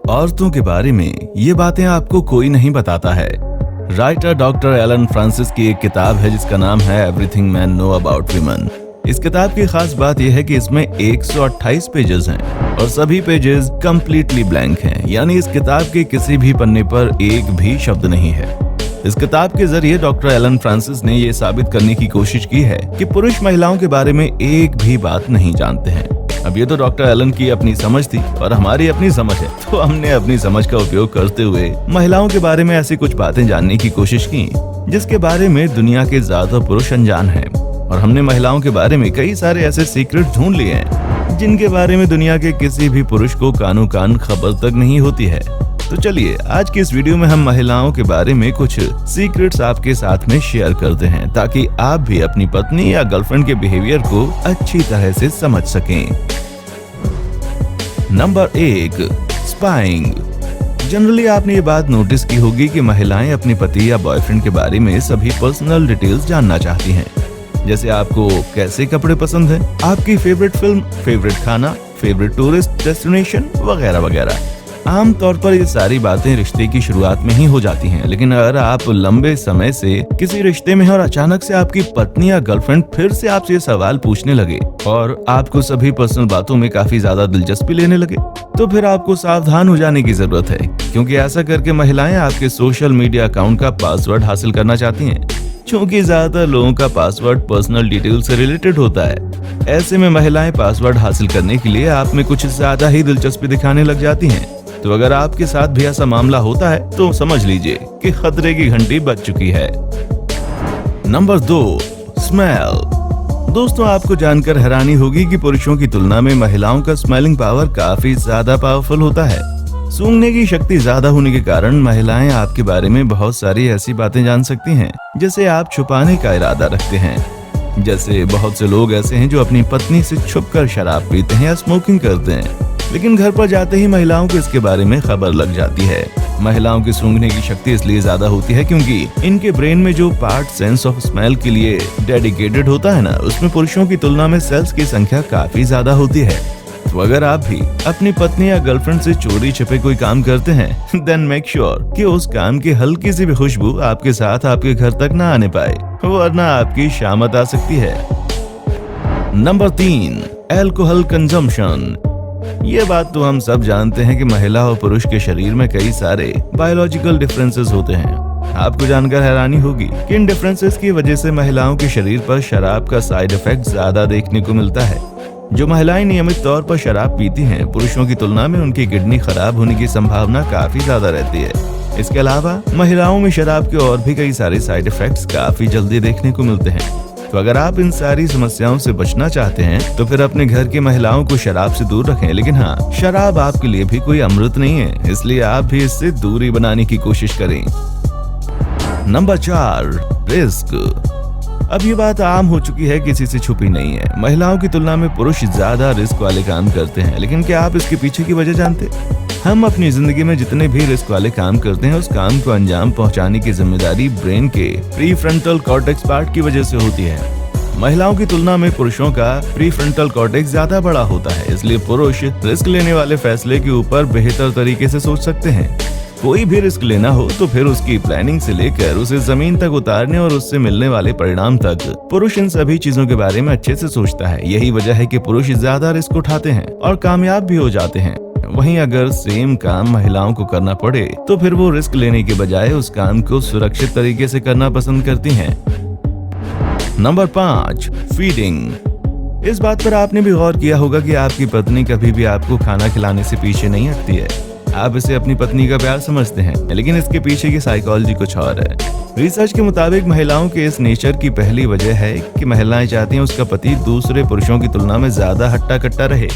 औरतों के बारे में ये बातें आपको कोई नहीं बताता है। राइटर डॉक्टर एलन फ्रांसिस की एक किताब है जिसका नाम है everything man know about women. इस किताब की खास बात यह है कि इसमें 128 पेजेस हैं और सभी पेजेस कंप्लीटली ब्लैंक हैं, यानी इस किताब के किसी भी पन्ने पर एक भी शब्द नहीं है। इस किताब के जरिए डॉक्टर एलन फ्रांसिस ने ये साबित करने की कोशिश की है कि पुरुष महिलाओं के बारे में एक भी बात नहीं जानते हैं। अब ये तो डॉक्टर एलन की अपनी समझ थी और हमारी अपनी समझ है, तो हमने अपनी समझ का उपयोग करते हुए महिलाओं के बारे में ऐसी कुछ बातें जानने की कोशिश की जिसके बारे में दुनिया के ज्यादा पुरुष अनजान हैं। और हमने महिलाओं के बारे में कई सारे ऐसे सीक्रेट ढूंढ लिए हैं जिनके बारे में दुनिया के किसी भी पुरुष को कानो कान खबर तक नहीं होती है। तो चलिए आज की इस वीडियो में हम महिलाओं के बारे में कुछ सीक्रेट्स आपके साथ में शेयर करते हैं ताकि आप भी अपनी पत्नी या गर्लफ्रेंड के बिहेवियर को अच्छी तरह से समझ सकें। Number 1, spying. जनरली आपने ये बात नोटिस की होगी कि महिलाएं अपने पति या बॉयफ्रेंड के बारे में सभी पर्सनल डिटेल्स जानना चाहती हैं, जैसे आपको कैसे कपड़े पसंद है, आपकी फेवरेट फिल्म, फेवरेट खाना, फेवरेट टूरिस्ट डेस्टिनेशन वगैरह वगैरह। आमतौर पर ये सारी बातें रिश्ते की शुरुआत में ही हो जाती हैं, लेकिन अगर आप लंबे समय से किसी रिश्ते में हैं और अचानक से आपकी पत्नी या गर्लफ्रेंड फिर से आपसे ये सवाल पूछने लगे और आपको सभी पर्सनल बातों में काफी ज्यादा दिलचस्पी लेने लगे, तो फिर आपको सावधान हो जाने की जरूरत है, क्योंकि ऐसा करके महिलाएं आपके सोशल मीडिया अकाउंट का पासवर्ड हासिल करना चाहती हैं। क्योंकि ज्यादातर लोगों का पासवर्ड पर्सनल डिटेल से रिलेटेड होता है, ऐसे में महिलाएं पासवर्ड हासिल करने के लिए आप में कुछ ज्यादा ही दिलचस्पी दिखाने लग जाती हैं। तो अगर आपके साथ भी ऐसा मामला होता है तो समझ लीजिए कि खतरे की घंटी बज चुकी है। Number 2, smell. दोस्तों, आपको जानकर हैरानी होगी कि पुरुषों की तुलना में महिलाओं का स्मेलिंग पावर काफी ज्यादा पावरफुल होता है। सूंघने की शक्ति ज्यादा होने के कारण महिलाएं आपके बारे में बहुत सारी ऐसी बातें जान सकती हैं जिसे आप छुपाने का इरादा रखते हैं। जैसे बहुत से लोग ऐसे हैं जो अपनी पत्नी से छुपकर शराब पीते हैं या स्मोकिंग करते हैं, लेकिन घर पर जाते ही महिलाओं को इसके बारे में खबर लग जाती है। महिलाओं की सूंघने की शक्ति इसलिए ज्यादा होती है क्योंकि इनके ब्रेन में जो पार्ट सेंस ऑफ स्मेल के लिए डेडिकेटेड होता है ना, उसमें पुरुषों की तुलना में सेल्स की संख्या काफी ज्यादा होती है। तो अगर आप भी अपनी पत्नी या गर्लफ्रेंड से चोरी छिपे कोई काम करते हैं, देन मेक श्योर कि उस काम की हल्की सी भी खुशबू आपके साथ आपके घर तक ना आने पाए, वरना आपकी शामत आ सकती है। Number 3, alcohol consumption. ये बात तो हम सब जानते हैं कि महिला और पुरुष के शरीर में कई सारे बायोलॉजिकल डिफरेंसेस होते हैं। आपको जानकर हैरानी होगी कि इन डिफरेंसेस की वजह से महिलाओं के शरीर पर शराब का साइड इफेक्ट ज्यादा देखने को मिलता है। जो महिलाएं नियमित तौर पर शराब पीती हैं, पुरुषों की तुलना में उनकी किडनी खराब होने की संभावना काफी ज्यादा रहती है। इसके अलावा महिलाओं में शराब के और भी कई सारे साइड इफेक्ट्स काफी जल्दी देखने को मिलते हैं। तो अगर आप इन सारी समस्याओं से बचना चाहते हैं तो फिर अपने घर की महिलाओं को शराब से दूर रखें, लेकिन हाँ, शराब आपके लिए भी कोई अमृत नहीं है, इसलिए आप भी इससे दूरी बनाने की कोशिश करें। Number 4, risk. अब ये बात आम हो चुकी है, किसी से छुपी नहीं है। महिलाओं की तुलना में पुरुष ज्यादा रिस्क वाले काम करते हैं, लेकिन क्या आप इसके पीछे की वजह जानते? हम अपनी जिंदगी में जितने भी रिस्क वाले काम करते हैं, उस काम को अंजाम पहुंचाने की जिम्मेदारी ब्रेन के प्रीफ्रंटल कॉर्टेक्स पार्ट की वजह से होती है। महिलाओं की तुलना में पुरुषों का प्रीफ्रंटल कॉर्टेक्स ज्यादा बड़ा होता है, इसलिए पुरुष रिस्क लेने वाले फैसले के ऊपर बेहतर तरीके से सोच सकते हैं। कोई भी रिस्क लेना हो तो फिर उसकी प्लानिंग से लेकर उसे जमीन तक उतारने और उससे मिलने वाले परिणाम तक पुरुष इन सभी चीजों के बारे में अच्छे से सोचता है। यही वजह है कि पुरुष ज्यादा रिस्क उठाते हैं और कामयाब भी हो जाते हैं। वहीं अगर सेम काम महिलाओं को करना पड़े तो फिर वो रिस्क लेने के बजाय उस काम को सुरक्षित तरीके से करना पसंद करती हैं। Number 5, feeding. इस बात पर आपने भी गौर किया होगा कि आपकी पत्नी कभी भी आपको खाना खिलाने से पीछे नहीं हटती है। आप इसे अपनी पत्नी का प्यार समझते हैं, लेकिन इसके पीछे की साइकोलॉजी कुछ और है। रिसर्च के मुताबिक महिलाओं के इस नेचर की पहली वजह है कि महिलाएं चाहती हैं उसका पति दूसरे पुरुषों की तुलना में ज्यादा हट्टा कट्टा रहे।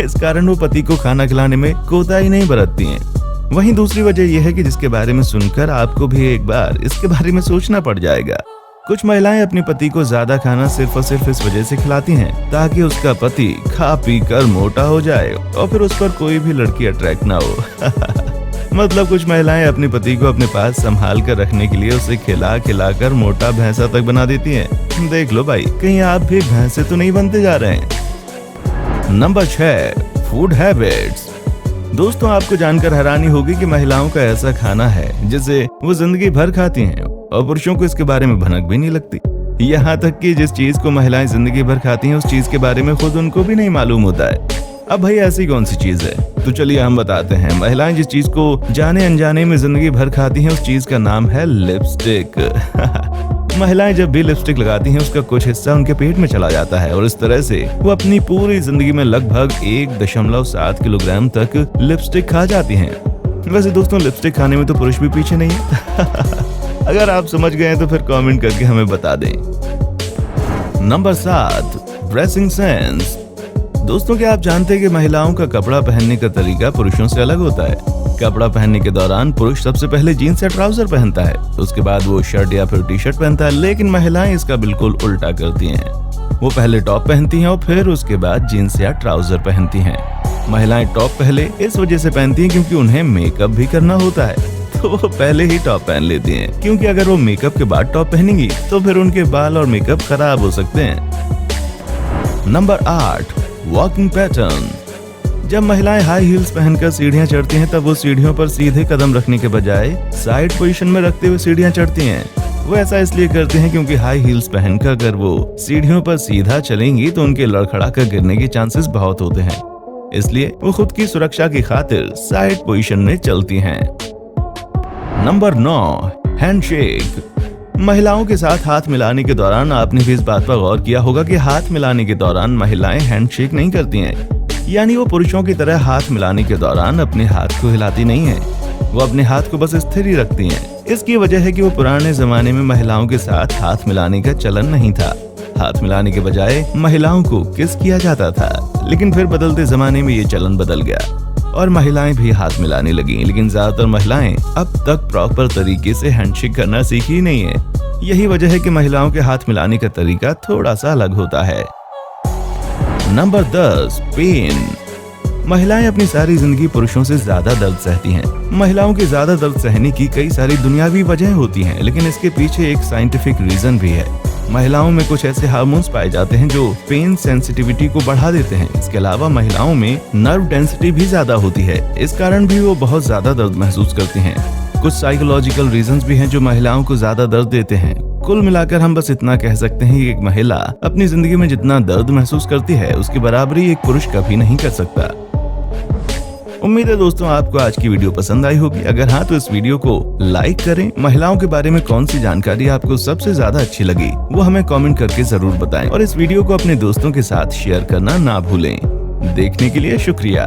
इस कारण वो पति को खाना खिलाने में कोताही नहीं बरतती हैं। वहीं दूसरी वजह यह है कि जिसके बारे में सुनकर आपको भी एक बार इसके बारे में सोचना पड़ जाएगा। कुछ महिलाएं अपने पति को ज्यादा खाना सिर्फ और सिर्फ इस वजह से खिलाती हैं ताकि उसका पति खा पी कर मोटा हो जाए और फिर उस पर कोई भी लड़की अट्रैक्ट ना हो। मतलब कुछ महिलाएं अपने पति को अपने पास संभाल कर रखने के लिए उसे खिला खिला कर मोटा भैंसा तक बना देती हैं। देख लो भाई, कहीं आप भी भैंसे तो नहीं बनते जा रहे हैं। Number 6, food habits. दोस्तों, आपको जानकर हैरानी होगी कि महिलाओं का ऐसा खाना है जिसे वो जिंदगी भर खाती हैं और पुरुषों को इसके बारे में भनक भी नहीं लगती। यहाँ तक कि जिस चीज को महिलाएं जिंदगी भर खाती हैं उस चीज के बारे में खुद उनको भी नहीं मालूम होता है। अब भाई ऐसी कौन सी चीज है? तो चलिए हम बताते हैं। महिलाएं जिस चीज को जाने अनजाने में जिंदगी भर खाती हैं उस चीज का नाम है लिपस्टिक। महिलाएं जब भी लिपस्टिक लगाती हैं उसका कुछ हिस्सा उनके पेट में चला जाता है और इस तरह से वो अपनी पूरी जिंदगी में लगभग 1.7 किलोग्राम तक लिपस्टिक खा जाती हैं। वैसे दोस्तों, लिपस्टिक खाने में तो पुरुष भी पीछे नहीं है। अगर आप समझ गए तो फिर कमेंट करके हमें बता दें। Number 7, dressing sense. दोस्तों, क्या आप जानते हैं कि महिलाओं का कपड़ा पहनने का तरीका पुरुषों से अलग होता है? कपड़ा पहनने के दौरान पुरुष सबसे पहले जीन्स या ट्राउजर पहनता है, उसके बाद वो शर्ट या फिर टी शर्ट पहनता है, लेकिन महिलाएं इसका बिल्कुल उल्टा करती हैं। वो पहले टॉप पहनती हैं और फिर उसके बाद जीन्स या ट्राउजर पहनती हैं। महिलाएं टॉप पहले इस वजह से पहनती हैं क्योंकि उन्हें मेकअप भी करना होता है, तो वो पहले ही टॉप पहन लेती हैं, क्योंकि अगर वो मेकअप के बाद टॉप पहनेंगी तो फिर उनके बाल और मेकअप खराब हो सकते हैं। Number 8, walking pattern. जब महिलाएं हाई हील्स पहनकर सीढ़ियां चढ़ती हैं तब वो सीढ़ियों पर सीधे कदम रखने के बजाय साइड पोजीशन में रखते हुए सीढ़ियां चढ़ती हैं। वो ऐसा इसलिए करते हैं क्योंकि हाई हील्स पहनकर अगर वो सीढ़ियों पर सीधा चलेंगी तो उनके लड़खड़ाकर गिरने के चांसेस बहुत होते हैं, इसलिए वो खुद की सुरक्षा की खातिर साइड पोजीशन में चलती हैं। Number 9, handshake. महिलाओं के साथ हाथ मिलाने के दौरान आपने भी इस बात पर गौर किया होगा कि हाथ मिलाने के दौरान महिलाएं हैंडशेक नहीं करती हैं, यानी वो पुरुषों की तरह हाथ मिलाने के दौरान अपने हाथ को हिलाती नहीं हैं। वो अपने हाथ को बस स्थिर ही रखती हैं। इसकी वजह है कि वो पुराने जमाने में महिलाओं के साथ हाथ मिलाने का चलन नहीं था। हाथ मिलाने के बजाय महिलाओं को किस किया जाता था, लेकिन फिर बदलते जमाने में ये चलन बदल गया और महिलाएं भी हाथ मिलाने लगी, लेकिन ज्यादातर महिलाएं अब तक प्रॉपर तरीके से हैंडशेक करना सीखी ही नहीं है। यही वजह है कि महिलाओं के हाथ मिलाने का तरीका थोड़ा सा अलग होता है। Number 10, pen. महिलाएं अपनी सारी जिंदगी पुरुषों से ज्यादा दर्द सहती हैं। महिलाओं के ज्यादा दर्द सहने की कई सारी दुनियावी वजह होती हैं, लेकिन इसके पीछे एक साइंटिफिक रीजन भी है। महिलाओं में कुछ ऐसे हार्मोन्स पाए जाते हैं जो पेन सेंसिटिविटी को बढ़ा देते हैं। इसके अलावा महिलाओं में नर्व डेंसिटी भी ज्यादा होती है, इस कारण भी वो बहुत ज्यादा दर्द महसूस करती हैं। कुछ साइकोलॉजिकल रीजंस भी हैं जो महिलाओं को ज्यादा दर्द देते हैं। कुल मिलाकर हम बस इतना कह सकते हैं कि एक महिला अपनी जिंदगी में जितना दर्द महसूस करती है उसकी बराबरी एक पुरुष कभी नहीं कर सकता। उम्मीद है दोस्तों आपको आज की वीडियो पसंद आई होगी। अगर हाँ तो इस वीडियो को लाइक करें। महिलाओं के बारे में कौन सी जानकारी आपको सबसे ज्यादा अच्छी लगी वो हमें कमेंट करके जरूर बताएं और इस वीडियो को अपने दोस्तों के साथ शेयर करना ना भूलें। देखने के लिए शुक्रिया।